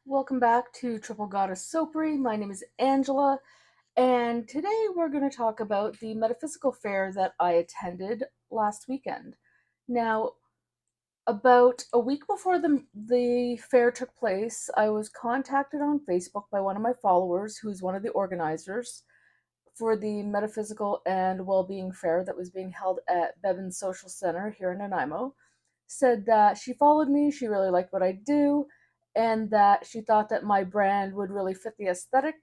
Welcome back to Triple Goddess Soapery. My name is Angela, and today we're going to talk about the metaphysical fair that I attended last weekend. Now, about a week before the fair took place, I was contacted on Facebook by one of my followers, who's one of the organizers for the Metaphysical and Wellbeing Fair that was being held at Bevan's Social Center here in Nanaimo. Said that she followed me, she really liked what I do, and that she thought that my brand would really fit the aesthetic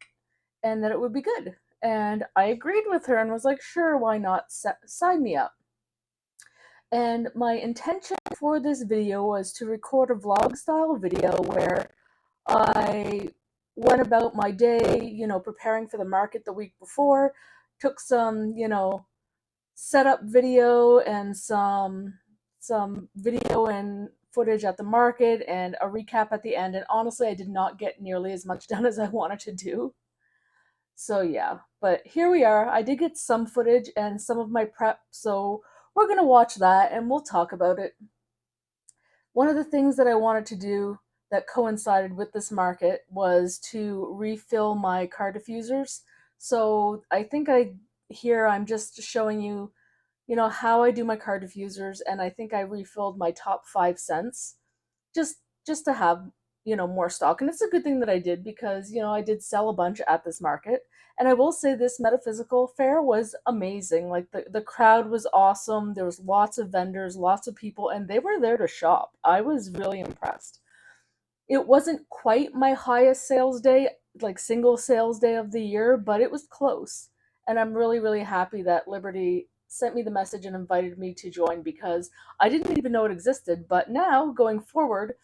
and that it would be good. And I agreed with her and was like, sure, why not? Sign me up. And my intention for this video was to record a vlog style video where I went about my day, preparing for the market the week before, took some, setup video and some video and footage at the market and a recap at the end. And honestly, I did not get nearly as much done as I wanted to do. So yeah, but here we are. I did get some footage and some of my prep, so we're gonna watch that and we'll talk about it. One of the things that I wanted to do that coincided with this market was to refill my car diffusers. So I think I'm just showing you, how I do my car diffusers, and I think I refilled my top 5 cents just just to have, more stock. And it's a good thing that I did because, I did sell a bunch at this market. And I will say this metaphysical fair was amazing. Like the crowd was awesome. There was lots of vendors, lots of people, and they were there to shop. I was really impressed. It wasn't quite my highest sales day, like single sales day of the year, but it was close. And I'm really, really happy that Liberty sent me the message and invited me to join because I didn't even know it existed. But now going forward,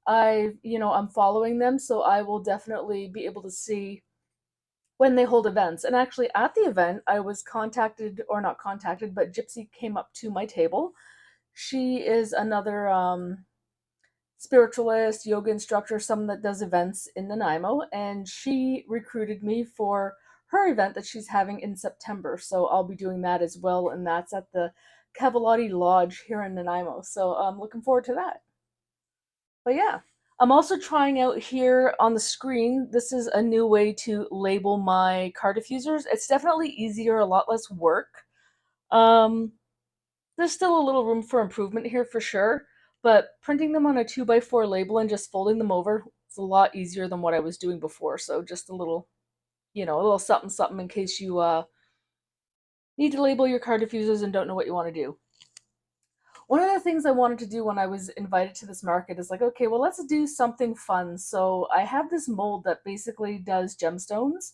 I'm following them, so I will definitely be able to see when they hold events. And actually at the event, I was contacted, or not contacted, but Gypsy came up to my table. She is another spiritualist, yoga instructor, someone that does events in Nanaimo, and she recruited me for her event that she's having in September. So I'll be doing that as well, and that's at the Cavalotti Lodge here in Nanaimo. So I'm looking forward to that. But yeah, I'm also trying out here on the screen. This is a new way to label my car diffusers. It's definitely easier, a lot less work. Um, there's still a little room for improvement here for sure, but printing them on a 2x4 label and just folding them over is a lot easier than what I was doing before. So just a little something something in case you need to label your car diffusers and don't know what you want to do. One of the things I wanted to do when I was invited to this market is like, okay, well, let's do something fun. So I have this mold that basically does gemstones.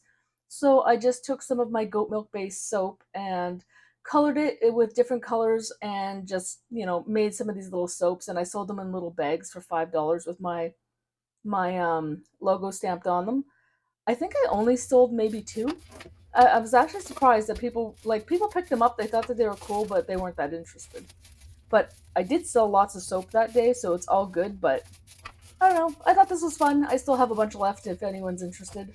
So I just took some of my goat milk based soap and colored it with different colors and just, made some of these little soaps, and I sold them in little bags for $5 with my logo stamped on them. I think I only sold maybe two. I was actually surprised that people picked them up. They thought that they were cool, but they weren't that interested. But I did sell lots of soap that day, so it's all good. But I don't know. I thought this was fun. I still have a bunch left if anyone's interested.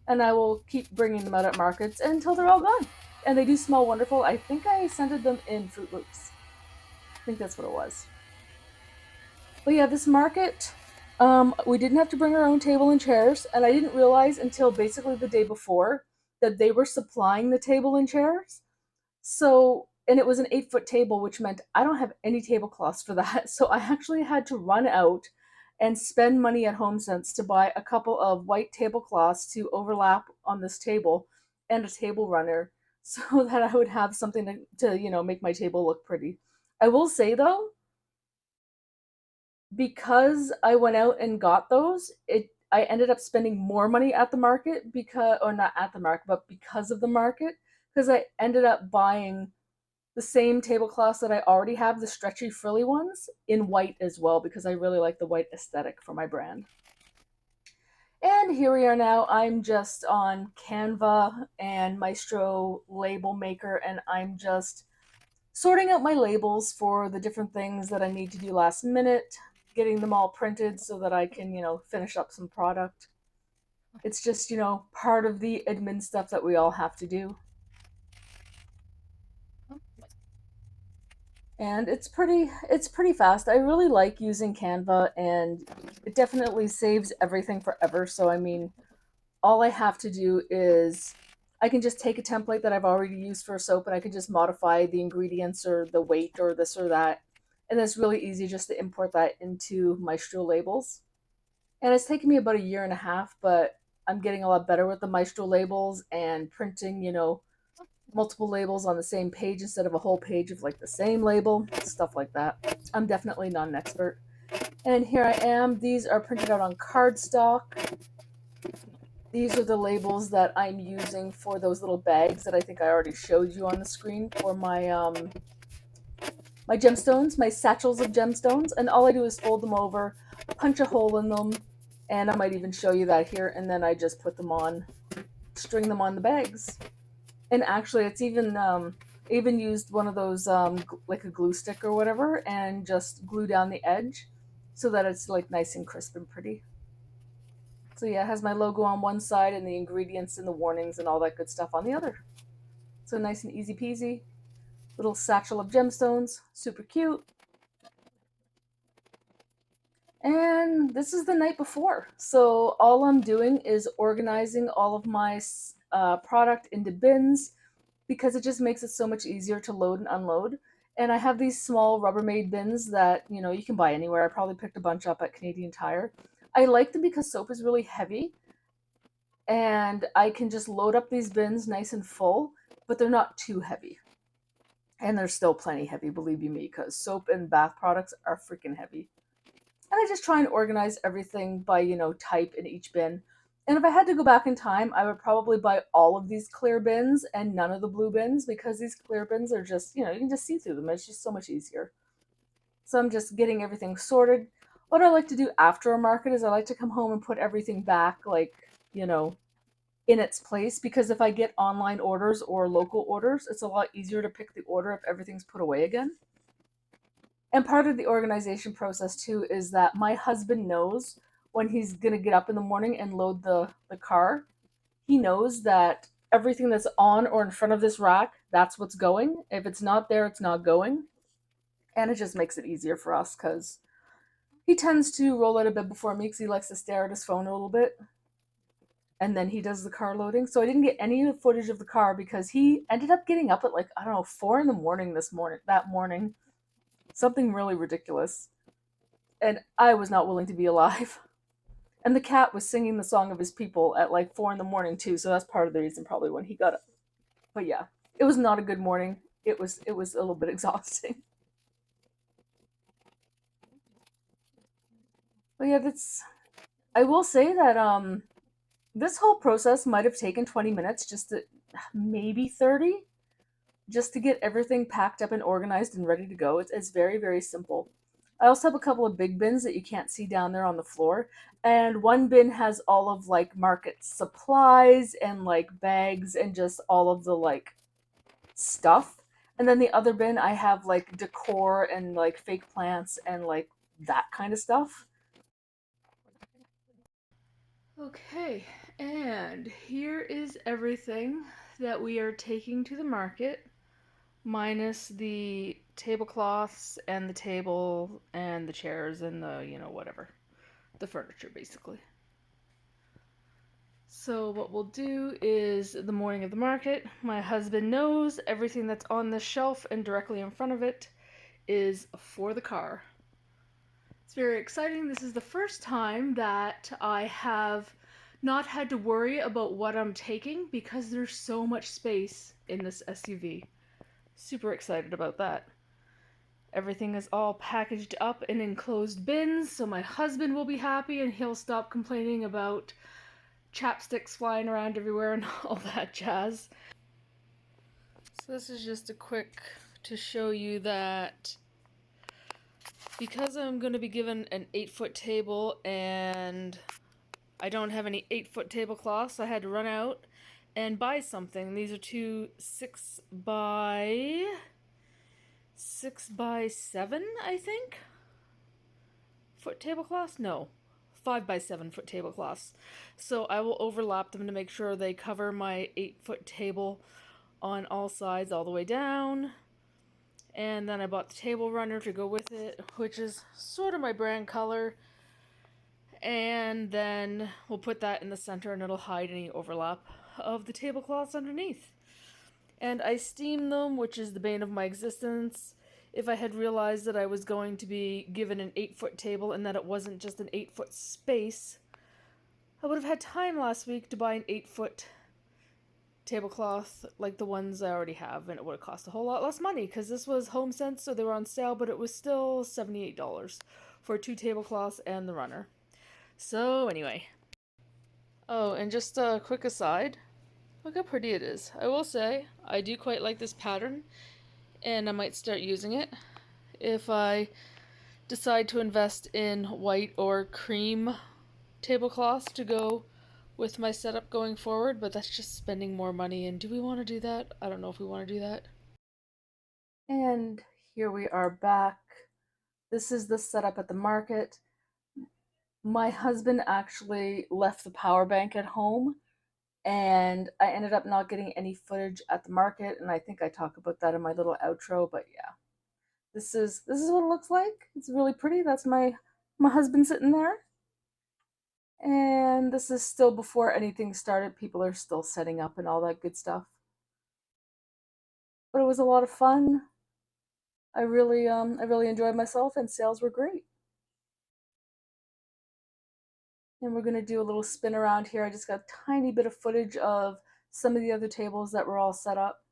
And I will keep bringing them out at markets until they're all gone. And they do smell wonderful. I think I scented them in Fruit Loops. I think that's what it was. But yeah, this market, we didn't have to bring our own table and chairs. And I didn't realize until basically the day before that they were supplying the table and chairs. So, and it was an 8-foot table, which meant I don't have any tablecloths for that. So I actually had to run out and spend money at HomeSense to buy a couple of white tablecloths to overlap on this table and a table runner so that I would have something to make my table look pretty. I will say though, because I went out and got those, I ended up spending more money at the market because, or not at the market, but because of the market, because I ended up buying the same tablecloths that I already have, the stretchy frilly ones, in white as well, because I really like the white aesthetic for my brand. And here we are now. I'm just on Canva and Maestro Label Maker, and I'm just sorting out my labels for the different things that I need to do last minute, getting them all printed so that I can, finish up some product. It's just, part of the admin stuff that we all have to do. and it's pretty fast. I really like using Canva, and it definitely saves everything forever. So I mean, all I have to do is I can just take a template that I've already used for a soap and I can just modify the ingredients or the weight or this or that. And it's really easy just to import that into Maestro labels. And it's taken me about a year and a half, but I'm getting a lot better with the Maestro labels and printing, multiple labels on the same page instead of a whole page of like the same label, stuff like that. I'm definitely not an expert. And here I am. These are printed out on cardstock. These are the labels that I'm using for those little bags that I think I already showed you on the screen for my gemstones, my satchels of gemstones, and all I do is fold them over, punch a hole in them, and I might even show you that here, and then I just put them on, string them on the bags. And actually, it's even used one of those like a glue stick or whatever, and just glue down the edge so that it's like nice and crisp and pretty. So yeah, it has my logo on one side and the ingredients and the warnings and all that good stuff on the other. So nice and easy peasy. Little satchel of gemstones, super cute. And this is the night before. So all I'm doing is organizing all of my product into bins because it just makes it so much easier to load and unload. And I have these small Rubbermaid bins that, you can buy anywhere. I probably picked a bunch up at Canadian Tire. I like them because soap is really heavy and I can just load up these bins nice and full, but they're not too heavy. And they're still plenty heavy, believe you me, because soap and bath products are freaking heavy. And I just try and organize everything by, type in each bin. And if I had to go back in time, I would probably buy all of these clear bins and none of the blue bins because these clear bins are just, you can just see through them. It's just so much easier. So I'm just getting everything sorted. What I like to do after a market is I like to come home and put everything back, like, in its place, because if I get online orders or local orders, it's a lot easier to pick the order if everything's put away again. And part of the organization process too is that my husband knows when he's gonna get up in the morning and load the car. He knows that everything that's on or in front of this rack, that's what's going. If it's not there, it's not going. And it just makes it easier for us because he tends to roll out of bed before me because he likes to stare at his phone a little bit. And then he does the car loading. So I didn't get any footage of the car because he ended up getting up at like, I don't know, 4 in the morning that morning. Something really ridiculous. And I was not willing to be alive. And the cat was singing the song of his people at like 4 in the morning too, so that's part of the reason probably when he got up. But yeah, it was not a good morning. It was a little bit exhausting. But yeah, that's I will say that this whole process might have taken 20 minutes, just to maybe 30, just to get everything packed up and organized and ready to go. It's very, very simple. I also have a couple of big bins that you can't see down there on the floor. And one bin has all of like market supplies and like bags and just all of the like stuff. And then the other bin I have like decor and like fake plants and like that kind of stuff. Okay, and here is everything that we are taking to the market, minus the tablecloths and the table and the chairs and the, whatever. The furniture, basically. So what we'll do is the morning of the market, my husband knows everything that's on this shelf and directly in front of it is for the car. It's very exciting. This is the first time that I have not had to worry about what I'm taking because there's so much space in this SUV. Super excited about that. Everything is all packaged up in enclosed bins, so my husband will be happy and he'll stop complaining about chapsticks flying around everywhere and all that jazz. So this is just a quick to show you that because I'm going to be given an 8-foot table and I don't have any 8-foot tablecloths, I had to run out and buy something. These are two 6x7, I think, foot tablecloths? No, 5x7 foot tablecloths. So I will overlap them to make sure they cover my 8-foot table on all sides all the way down. And then I bought the table runner to go with it, which is sort of my brand color. And then we'll put that in the center and it'll hide any overlap of the tablecloths underneath. And I steam them, which is the bane of my existence. If I had realized that I was going to be given an 8-foot table and that it wasn't just an 8-foot space, I would have had time last week to buy an 8-foot tablecloth like the ones I already have, and it would have cost a whole lot less money because this was HomeSense, so they were on sale, but it was still $78 for 2 tablecloths and the runner. So, anyway. Oh, and just a quick aside, look how pretty it is. I will say, I do quite like this pattern, and I might start using it if I decide to invest in white or cream tablecloths to go with my setup going forward, but that's just spending more money, and do we want to do that? I don't know if we want to do that. And here we are back. This is the setup at the market. My husband actually left the power bank at home, and I ended up not getting any footage at the market, and I think I talk about that in my little outro, but yeah. This is what it looks like. It's really pretty. That's my husband sitting there. And this is still before anything started. People are still setting up and all that good stuff. But it was a lot of fun. I really enjoyed myself and sales were great. And we're gonna do a little spin around here. I just got a tiny bit of footage of some of the other tables that were all set up.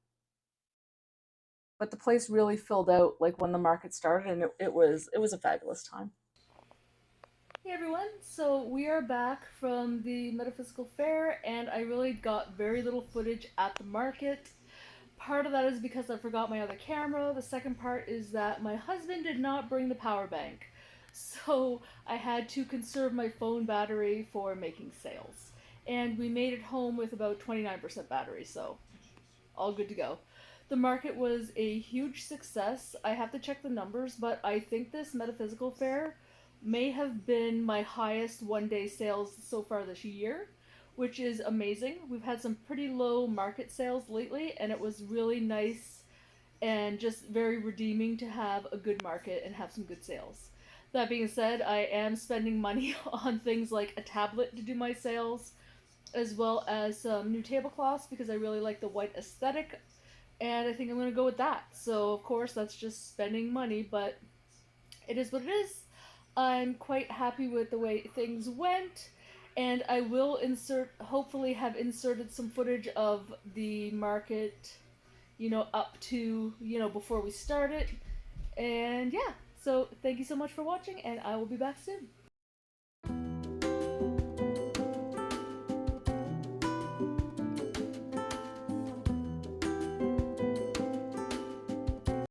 But the place really filled out like when the market started, and it was a fabulous time. Hey everyone, so we are back from the Metaphysical Fair, and I really got very little footage at the market. Part of that is because I forgot my other camera. The second part is that my husband did not bring the power bank. So I had to conserve my phone battery for making sales. And we made it home with about 29% battery, so all good to go. The market was a huge success. I have to check the numbers, but I think this metaphysical fair may have been my highest 1 day sales so far this year, which is amazing. We've had some pretty low market sales lately, and it was really nice and just very redeeming to have a good market and have some good sales. That being said, I am spending money on things like a tablet to do my sales, as well as some new tablecloths because I really like the white aesthetic, and I think I'm gonna go with that. So of course that's just spending money, but it is what it is. I'm quite happy with the way things went, and I will hopefully have inserted some footage of the market, up to, before we start it. And yeah, so thank you so much for watching, and I will be back soon.